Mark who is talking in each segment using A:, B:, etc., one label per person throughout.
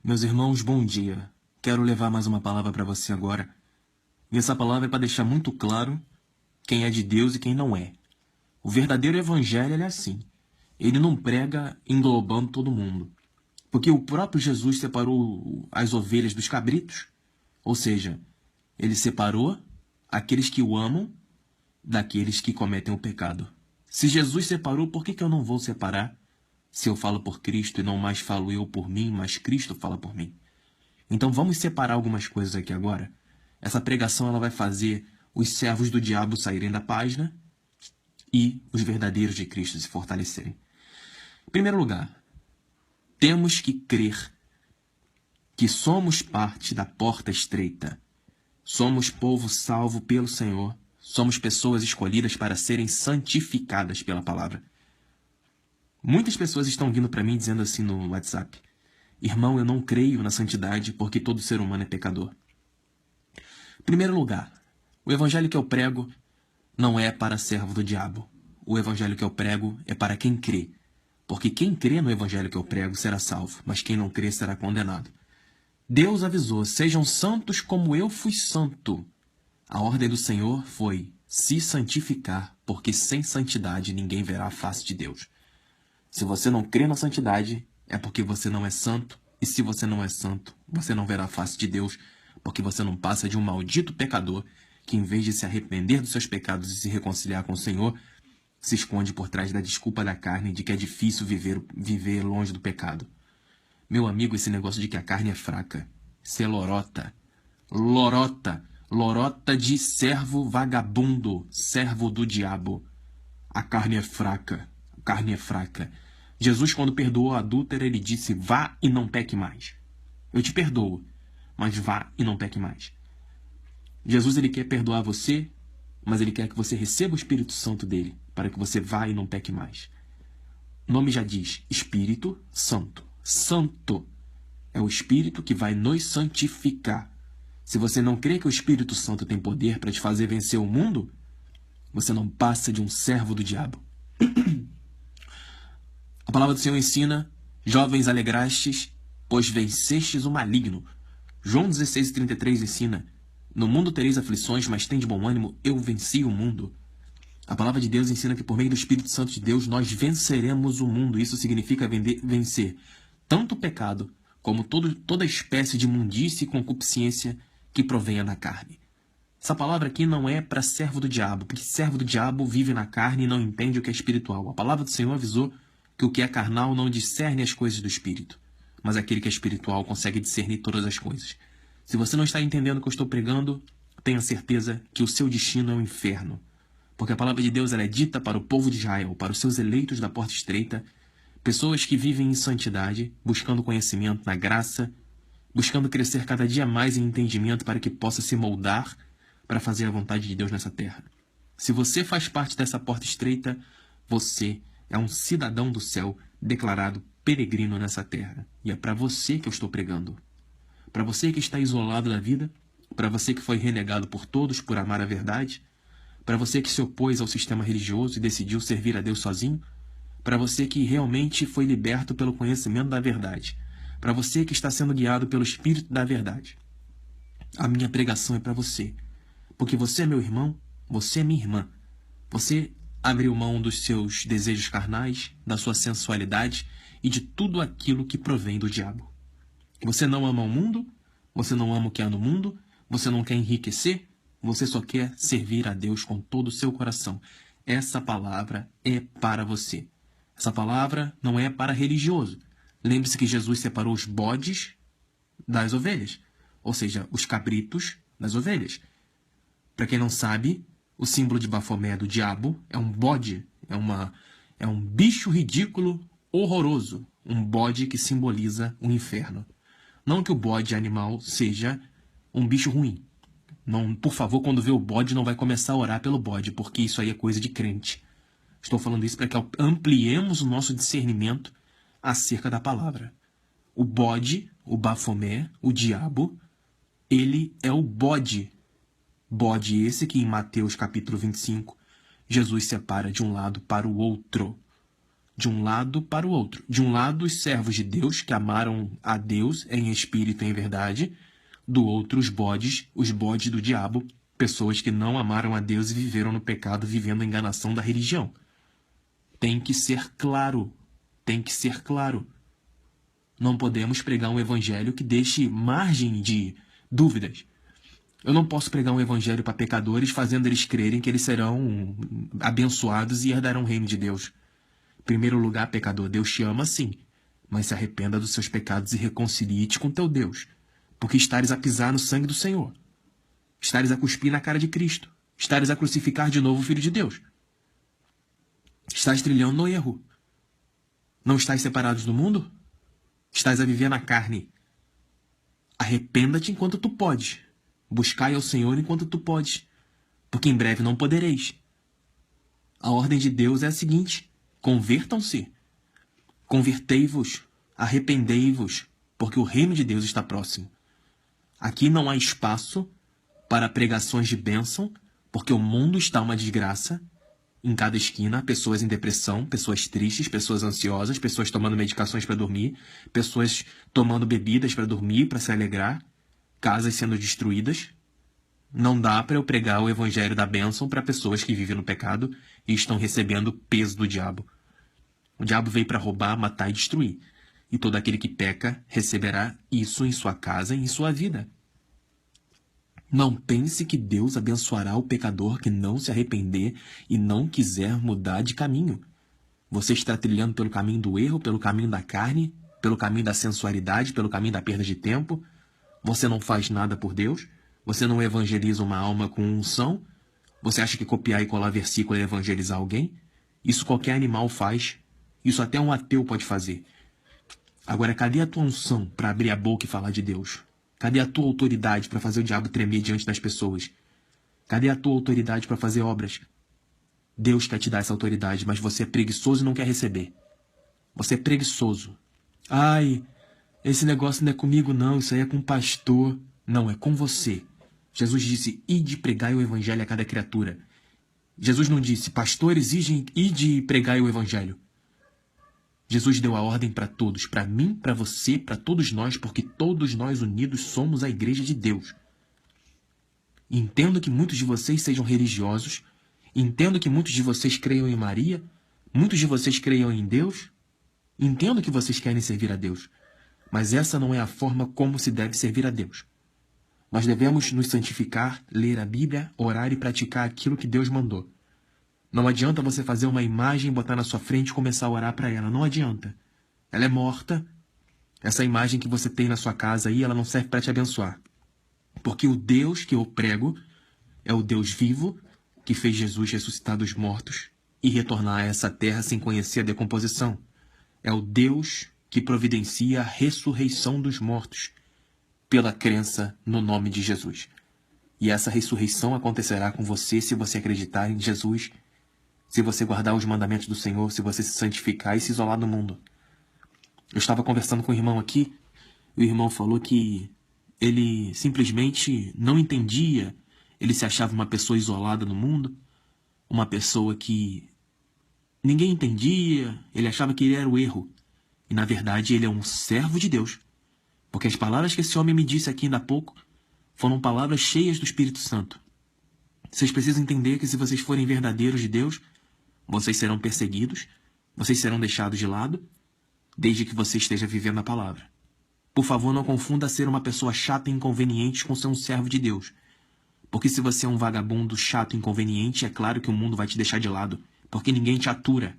A: Meus irmãos, bom dia. Quero levar mais uma palavra para você agora. E essa palavra é para deixar muito claro quem é de Deus e quem não é. O verdadeiro evangelho ele é assim. Ele não prega englobando todo mundo. Porque o próprio Jesus separou as ovelhas dos cabritos. Ou seja, ele separou aqueles que o amam daqueles que cometem o pecado. Se Jesus separou, por que eu não vou separar? Se eu falo por Cristo e não mais falo eu por mim, mas Cristo fala por mim. Então vamos separar algumas coisas aqui agora. Essa pregação ela vai fazer os servos do diabo saírem da página e os verdadeiros de Cristo se fortalecerem. Em primeiro lugar, temos que crer que somos parte da porta estreita. Somos povo salvo pelo Senhor. Somos pessoas escolhidas para serem santificadas pela palavra. Muitas pessoas estão vindo para mim dizendo assim no WhatsApp: irmão, eu não creio na santidade porque todo ser humano é pecador. Em primeiro lugar, o evangelho que eu prego não é para servo do diabo. O evangelho que eu prego é para quem crê. Porque quem crê no evangelho que eu prego será salvo, mas quem não crê será condenado. Deus avisou: sejam santos como eu fui santo. A ordem do Senhor foi se santificar, porque sem santidade ninguém verá a face de Deus. Se você não crê na santidade, é porque você não é santo, e se você não é santo, você não verá a face de Deus, porque você não passa de um maldito pecador que, em vez de se arrepender dos seus pecados e se reconciliar com o Senhor, se esconde por trás da desculpa da carne de que é difícil viver longe do pecado. Meu amigo, esse negócio de que a carne é fraca, isso é lorota. Lorota. Lorota de servo vagabundo, servo do diabo. A carne é fraca. A carne é fraca. Jesus, quando perdoou a adúltera, ele disse: vá e não peque mais. Eu te perdoo, mas vá e não peque mais. Jesus, ele quer perdoar você, mas ele quer que você receba o Espírito Santo dele, para que você vá e não peque mais. O nome já diz: Espírito Santo. Santo é o Espírito que vai nos santificar. Se você não crê que o Espírito Santo tem poder para te fazer vencer o mundo, você não passa de um servo do diabo. A palavra do Senhor ensina: jovens, alegrastes, pois vencestes o maligno. João 16:33 ensina: no mundo tereis aflições, mas tende bom ânimo, eu venci o mundo. A palavra de Deus ensina que por meio do Espírito Santo de Deus nós venceremos o mundo. Isso significa vencer tanto o pecado como toda espécie de imundície e concupiscência que provenha da carne. Essa palavra aqui não é para servo do diabo, porque servo do diabo vive na carne e não entende o que é espiritual. A palavra do Senhor avisou que o que é carnal não discerne as coisas do Espírito, mas aquele que é espiritual consegue discernir todas as coisas. Se você não está entendendo o que eu estou pregando, tenha certeza que o seu destino é o inferno. Porque a palavra de Deus ela é dita para o povo de Israel, para os seus eleitos da porta estreita, pessoas que vivem em santidade, buscando conhecimento na graça, buscando crescer cada dia mais em entendimento para que possa se moldar para fazer a vontade de Deus nessa terra. Se você faz parte dessa porta estreita, você é um cidadão do céu declarado peregrino nessa terra. E é para você que eu estou pregando. Para você que está isolado da vida, para você que foi renegado por todos por amar a verdade, para você que se opôs ao sistema religioso e decidiu servir a Deus sozinho, para você que realmente foi liberto pelo conhecimento da verdade, para você que está sendo guiado pelo Espírito da verdade. A minha pregação é para você, porque você é meu irmão, você é minha irmã. Você abriu mão dos seus desejos carnais, da sua sensualidade e de tudo aquilo que provém do diabo. Você não ama o mundo, você não ama o que há no mundo, você não quer enriquecer, você só quer servir a Deus com todo o seu coração. Essa palavra é para você. Essa palavra não é para religioso. Lembre-se que Jesus separou os bodes das ovelhas, ou seja, os cabritos das ovelhas. Para quem não sabe, o símbolo de Bafomé do diabo é um bode, é um bicho ridículo, horroroso, um bode que simboliza o inferno. Não que o bode animal seja um bicho ruim. Não, por favor, quando vê o bode, não vai começar a orar pelo bode, porque isso aí é coisa de crente. Estou falando isso para que ampliemos o nosso discernimento acerca da palavra. O bode, o Bafomé, o diabo, ele é o bode. Bode esse que em Mateus capítulo 25, Jesus separa de um lado para o outro. de um lado para o outro. De um lado, os servos de Deus, que amaram a Deus em espírito e em verdade. Do outro, os bodes do diabo, pessoas que não amaram a Deus e viveram no pecado, vivendo a enganação da religião. Tem que ser claro. Tem que ser claro. Não podemos pregar um evangelho que deixe margem de dúvidas. Eu não posso pregar um evangelho para pecadores fazendo eles crerem que eles serão abençoados e herdarão o reino de Deus. Em primeiro lugar, pecador, Deus te ama sim, mas se arrependa dos seus pecados e reconcilie-te com teu Deus, porque estares a pisar no sangue do Senhor. Estares a cuspir na cara de Cristo. Estares a crucificar de novo o Filho de Deus. Estás trilhando no erro. Não estás separados do mundo? Estás a viver na carne. Arrependa-te enquanto tu podes. Buscai ao Senhor enquanto tu podes, porque em breve não podereis. A ordem de Deus é a seguinte: convertam-se. Convertei-vos, arrependei-vos, porque o reino de Deus está próximo. Aqui não há espaço para pregações de bênção, porque o mundo está uma desgraça. Em cada esquina, há pessoas em depressão, pessoas tristes, pessoas ansiosas, pessoas tomando medicações para dormir, pessoas tomando bebidas para dormir, para se alegrar, casas sendo destruídas. Não dá para eu pregar o evangelho da bênção para pessoas que vivem no pecado e estão recebendo o peso do diabo. O diabo veio para roubar, matar e destruir. E todo aquele que peca receberá isso em sua casa e em sua vida. Não pense que Deus abençoará o pecador que não se arrepender e não quiser mudar de caminho. Você está trilhando pelo caminho do erro, pelo caminho da carne, pelo caminho da sensualidade, pelo caminho da perda de tempo. Você não faz nada por Deus. Você não evangeliza uma alma com unção. Você acha que copiar e colar versículo é evangelizar alguém? Isso qualquer animal faz. Isso até um ateu pode fazer. Agora, cadê a tua unção para abrir a boca e falar de Deus? Cadê a tua autoridade para fazer o diabo tremer diante das pessoas? Cadê a tua autoridade para fazer obras? Deus quer te dar essa autoridade, mas você é preguiçoso e não quer receber. Você é preguiçoso. Ai, esse negócio não é comigo não, isso aí é com o pastor. Não, é com você. Jesus disse, ide pregai o evangelho a cada criatura. Jesus não disse, pastores, ide pregai o evangelho. Jesus deu a ordem para todos, para mim, para você, para todos nós, porque todos nós unidos somos a igreja de Deus. Entendo que muitos de vocês sejam religiosos, entendo que muitos de vocês creiam em Maria, muitos de vocês creiam em Deus, entendo que vocês querem servir a Deus, mas essa não é a forma como se deve servir a Deus. Nós devemos nos santificar, ler a Bíblia, orar e praticar aquilo que Deus mandou. Não adianta você fazer uma imagem, botar na sua frente e começar a orar para ela. Não adianta. Ela é morta. Essa imagem que você tem na sua casa aí, ela não serve para te abençoar. Porque o Deus que eu prego é o Deus vivo que fez Jesus ressuscitar dos mortos e retornar a essa terra sem conhecer a decomposição. É o Deus que providencia a ressurreição dos mortos pela crença no nome de Jesus. E essa ressurreição acontecerá com você se você acreditar em Jesus, se você guardar os mandamentos do Senhor, se você se santificar e se isolar do mundo. Eu estava conversando com o irmão aqui, e o irmão falou que ele simplesmente não entendia, ele se achava uma pessoa isolada no mundo, uma pessoa que ninguém entendia, ele achava que ele era o erro. E na verdade ele é um servo de Deus. Porque as palavras que esse homem me disse aqui ainda há pouco foram palavras cheias do Espírito Santo. Vocês precisam entender que se vocês forem verdadeiros de Deus, vocês serão perseguidos, vocês serão deixados de lado, desde que você esteja vivendo a palavra. Por favor, não confunda ser uma pessoa chata e inconveniente com ser um servo de Deus. Porque se você é um vagabundo chato e inconveniente, é claro que o mundo vai te deixar de lado, porque ninguém te atura.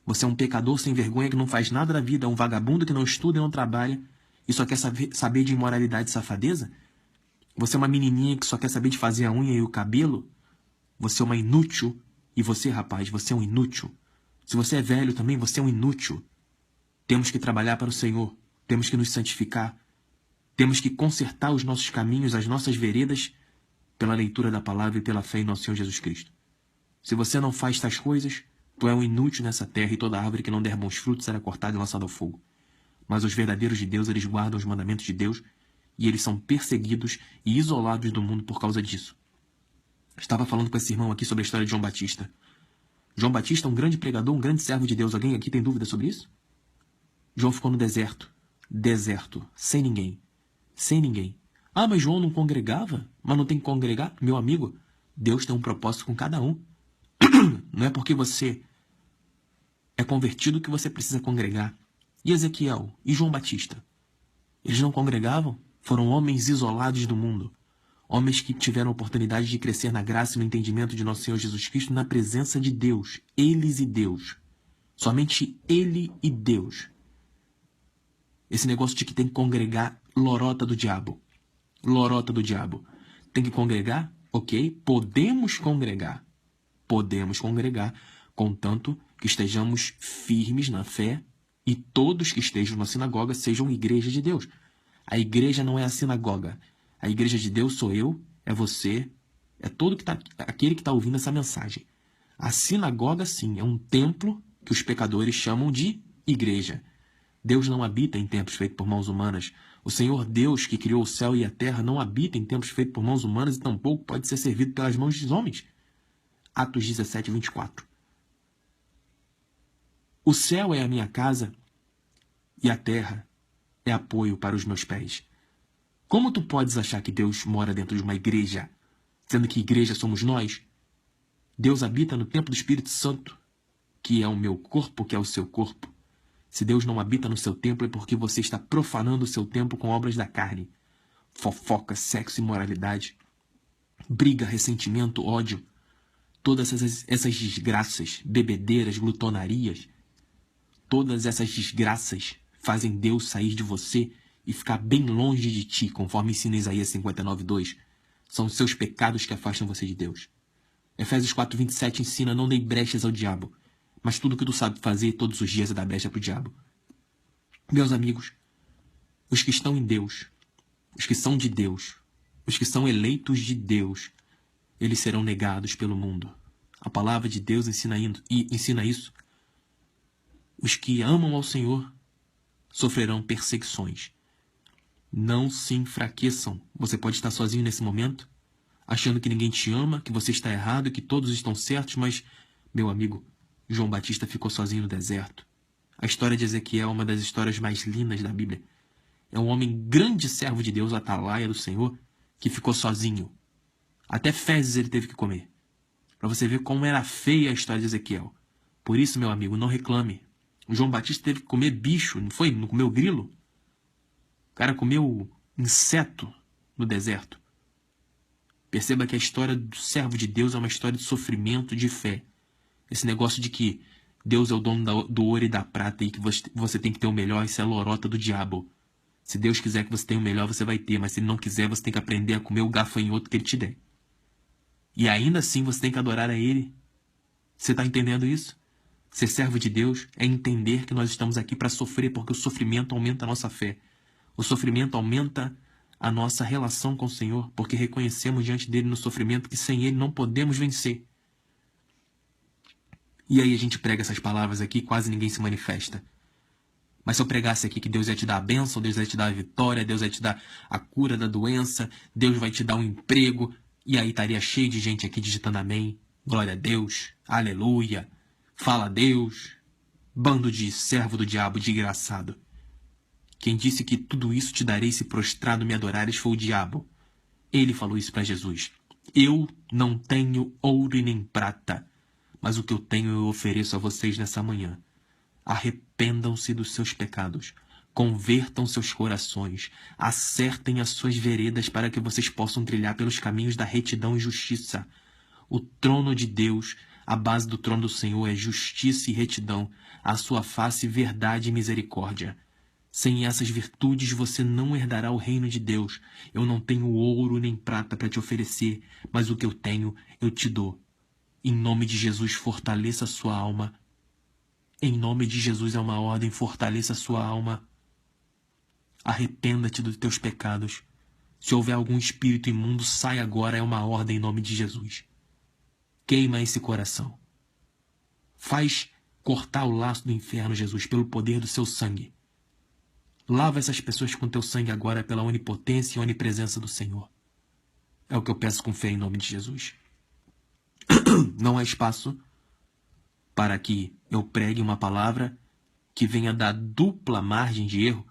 A: Você é um pecador sem vergonha que não faz nada da vida, um vagabundo que não estuda e não trabalha, e só quer saber de imoralidade e safadeza? Você é uma menininha que só quer saber de fazer a unha e o cabelo? Você é uma inútil. E você, rapaz, você é um inútil. Se você é velho também, você é um inútil. Temos que trabalhar para o Senhor. Temos que nos santificar. Temos que consertar os nossos caminhos, as nossas veredas, pela leitura da palavra e pela fé em nosso Senhor Jesus Cristo. Se você não faz tais coisas, tu é um inútil nessa terra e toda árvore que não der bons frutos será cortada e lançada ao fogo. Mas os verdadeiros de Deus, eles guardam os mandamentos de Deus e eles são perseguidos e isolados do mundo por causa disso. Estava falando com esse irmão aqui sobre a história de João Batista. João Batista, um grande pregador, um grande servo de Deus. Alguém aqui tem dúvida sobre isso? João ficou no deserto. Deserto. Sem ninguém. Sem ninguém. Ah, mas João não congregava? Mas não tem que congregar? Meu amigo, Deus tem um propósito com cada um. Não é porque você é convertido que você precisa congregar. E Ezequiel? E João Batista? Eles não congregavam? Foram homens isolados do mundo. Homens que tiveram a oportunidade de crescer na graça e no entendimento de nosso Senhor Jesus Cristo na presença de Deus. Eles e Deus. Somente Ele e Deus. Esse negócio de que tem que congregar, lorota do diabo. Lorota do diabo. Tem que congregar? Ok. Podemos congregar. Podemos congregar, contanto que estejamos firmes na fé e todos que estejam na sinagoga sejam igreja de Deus. A igreja não é a sinagoga. A igreja de Deus sou eu, é você, é aquele que está ouvindo essa mensagem. A sinagoga, sim, é um templo que os pecadores chamam de igreja. Deus não habita em templos feitos por mãos humanas. O Senhor Deus, que criou o céu e a terra, não habita em templos feitos por mãos humanas e tampouco pode ser servido pelas mãos dos homens. Atos 17, 24. O céu é a minha casa e a terra é apoio para os meus pés. Como tu podes achar que Deus mora dentro de uma igreja, sendo que igreja somos nós? Deus habita no templo do Espírito Santo, que é o meu corpo, que é o seu corpo. Se Deus não habita no seu templo é porque você está profanando o seu templo com obras da carne. Fofoca, sexo e imoralidade. Briga, ressentimento, ódio. Todas essas desgraças, bebedeiras, glutonarias, todas essas desgraças fazem Deus sair de você e ficar bem longe de ti, conforme ensina Isaías 59:2. São os seus pecados que afastam você de Deus. Efésios 4:27 ensina: não dei brechas ao diabo, mas tudo que tu sabe fazer todos os dias é dar brecha para o diabo. Meus amigos, os que estão em Deus, os que são de Deus, os que são eleitos de Deus, eles serão negados pelo mundo. A palavra de Deus ensina isso. Os que amam ao Senhor sofrerão perseguições. Não se enfraqueçam. Você pode estar sozinho nesse momento, achando que ninguém te ama, que você está errado, que todos estão certos, mas, meu amigo, João Batista ficou sozinho no deserto. A história de Ezequiel é uma das histórias mais lindas da Bíblia. É um homem grande servo de Deus, atalaia do Senhor, que ficou sozinho. Até fezes ele teve que comer. Para você ver como era feia a história de Ezequiel. Por isso, meu amigo, não reclame. O João Batista teve que comer bicho, não foi? Não comeu grilo? O cara comeu inseto no deserto. Perceba que a história do servo de Deus é uma história de sofrimento, de fé. Esse negócio de que Deus é o dono do ouro e da prata e que você tem que ter o melhor, isso é lorota do diabo. Se Deus quiser que você tenha o melhor, você vai ter. Mas se Ele não quiser, você tem que aprender a comer o gafanhoto que Ele te der. E ainda assim você tem que adorar a Ele. Você está entendendo isso? Ser servo de Deus é entender que nós estamos aqui para sofrer, porque o sofrimento aumenta a nossa fé. O sofrimento aumenta a nossa relação com o Senhor, porque reconhecemos diante dele no sofrimento que sem Ele não podemos vencer. E aí a gente prega essas palavras aqui e quase ninguém se manifesta. Mas se eu pregasse aqui que Deus ia te dar a bênção, Deus vai te dar a vitória, Deus vai te dar a cura da doença, Deus vai te dar um emprego, e aí estaria cheio de gente aqui digitando amém, glória a Deus, aleluia, fala a Deus, bando de servo do diabo desgraçado. Quem disse que tudo isso te darei se prostrado me adorares foi o diabo. Ele falou isso para Jesus. Eu não tenho ouro e nem prata, mas o que eu tenho eu ofereço a vocês nessa manhã. Arrependam-se dos seus pecados, convertam seus corações, acertem as suas veredas para que vocês possam trilhar pelos caminhos da retidão e justiça. O trono de Deus, a base do trono do Senhor é justiça e retidão, a sua face verdade e misericórdia. Sem essas virtudes você não herdará o reino de Deus. Eu não tenho ouro nem prata para te oferecer, mas o que eu tenho eu te dou. Em nome de Jesus, fortaleça a sua alma. Em nome de Jesus é uma ordem, fortaleça a sua alma. Arrependa-te dos teus pecados. Se houver algum espírito imundo, sai agora, é uma ordem em nome de Jesus. Queima esse coração. Faz cortar o laço do inferno, Jesus, pelo poder do seu sangue. Lava essas pessoas com teu sangue agora pela onipotência e onipresença do Senhor. É o que eu peço com fé em nome de Jesus. Não há espaço para que eu pregue uma palavra que venha da dupla margem de erro.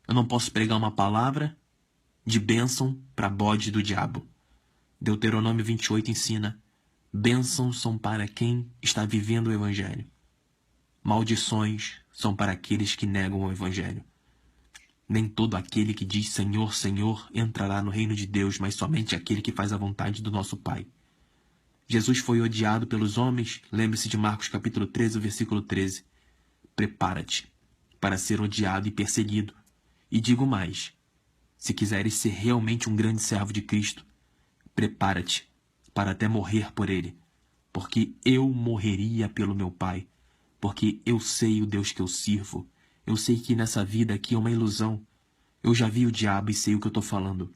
A: Eu não posso pregar uma palavra de bênção para bode do diabo. Deuteronômio 28 ensina: bênçãos são para quem está vivendo o Evangelho. Maldições são para aqueles que negam o Evangelho. Nem todo aquele que diz Senhor, Senhor entrará no reino de Deus, mas somente aquele que faz a vontade do nosso Pai. Jesus foi odiado pelos homens. Lembre-se de Marcos capítulo 13, versículo 13. Prepara-te para ser odiado e perseguido. E digo mais, se quiseres ser realmente um grande servo de Cristo, prepara-te para até morrer por ele, porque eu morreria pelo meu Pai, porque eu sei o Deus que eu sirvo. Eu sei que nessa vida aqui é uma ilusão. Eu já vi o diabo e sei o que eu estou falando.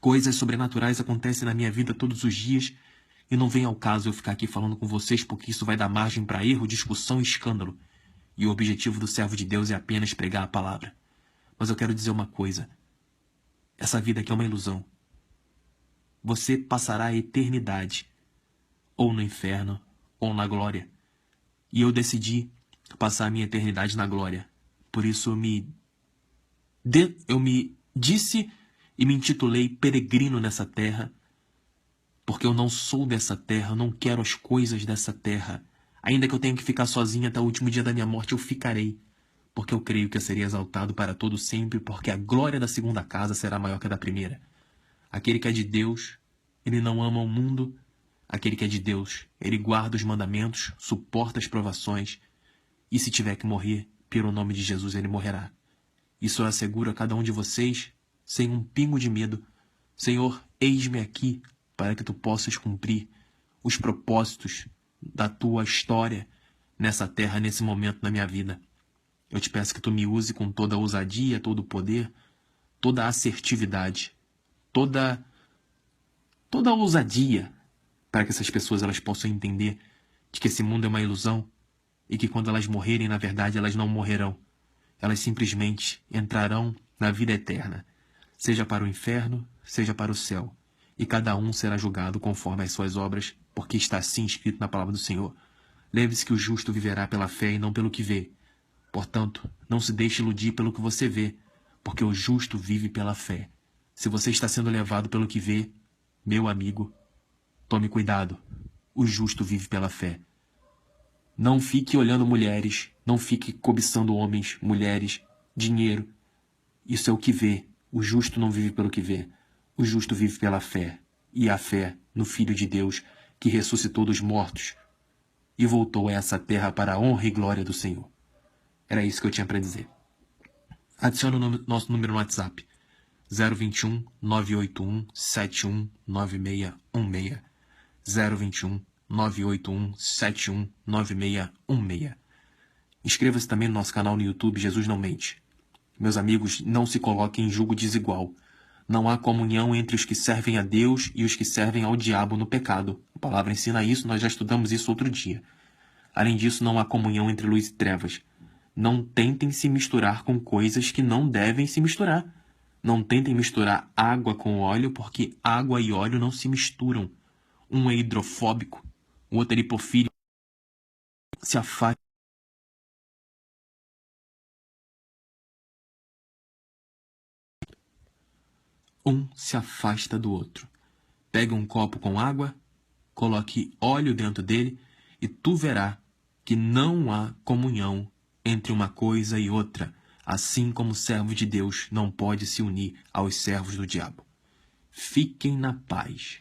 A: Coisas sobrenaturais acontecem na minha vida todos os dias e não vem ao caso eu ficar aqui falando com vocês, porque isso vai dar margem para erro, discussão e escândalo. E o objetivo do servo de Deus é apenas pregar a palavra. Mas eu quero dizer uma coisa. Essa vida aqui é uma ilusão. Você passará a eternidade ou no inferno ou na glória. E eu decidi passar a minha eternidade na glória. Por isso eu me disse e me intitulei peregrino nessa terra, porque eu não sou dessa terra, eu não quero as coisas dessa terra. Ainda que eu tenha que ficar sozinho até o último dia da minha morte, eu ficarei, porque eu creio que eu serei exaltado para todo sempre, porque a glória da segunda casa será maior que a da primeira. Aquele que é de Deus, ele não ama o mundo. Aquele que é de Deus, ele guarda os mandamentos, suporta as provações, e se tiver que morrer, pelo nome de Jesus, ele morrerá. Isso eu asseguro a cada um de vocês, sem um pingo de medo. Senhor, eis-me aqui, para que tu possas cumprir os propósitos da tua história nessa terra, nesse momento na minha vida. Eu te peço que tu me use com toda a ousadia, todo o poder, toda a assertividade, toda a ousadia, para que essas pessoas elas possam entender de que esse mundo é uma ilusão e que quando elas morrerem, na verdade, elas não morrerão. Elas simplesmente entrarão na vida eterna, seja para o inferno, seja para o céu. E cada um será julgado conforme as suas obras, porque está assim escrito na palavra do Senhor. Lembre-se que o justo viverá pela fé e não pelo que vê. Portanto, não se deixe iludir pelo que você vê, porque o justo vive pela fé. Se você está sendo levado pelo que vê, meu amigo, tome cuidado. O justo vive pela fé. Não fique olhando mulheres, não fique cobiçando homens, mulheres, dinheiro. Isso é o que vê. O justo não vive pelo que vê. O justo vive pela fé. E a fé no Filho de Deus, que ressuscitou dos mortos e voltou a essa terra para a honra e glória do Senhor. Era isso que eu tinha para dizer. Adicione o nosso número no WhatsApp. 021 981 71 9616. 021 981 71 9616. Inscreva-se também no nosso canal no YouTube Jesus Não Mente. Meus amigos, não se coloquem em julgo desigual. Não há comunhão entre os que servem a Deus e os que servem ao diabo no pecado. A palavra ensina isso, nós já estudamos isso outro dia. Além disso, não há comunhão entre luz e trevas. Não tentem se misturar com coisas que não devem se misturar. Não tentem misturar água com óleo, porque água e óleo não se misturam. Um é hidrofóbico, o outro é lipofílico. Se afaste. Um se afasta do outro. Pega um copo com água, coloque óleo dentro dele e tu verá que não há comunhão entre uma coisa e outra, assim como o servo de Deus não pode se unir aos servos do diabo. Fiquem na paz.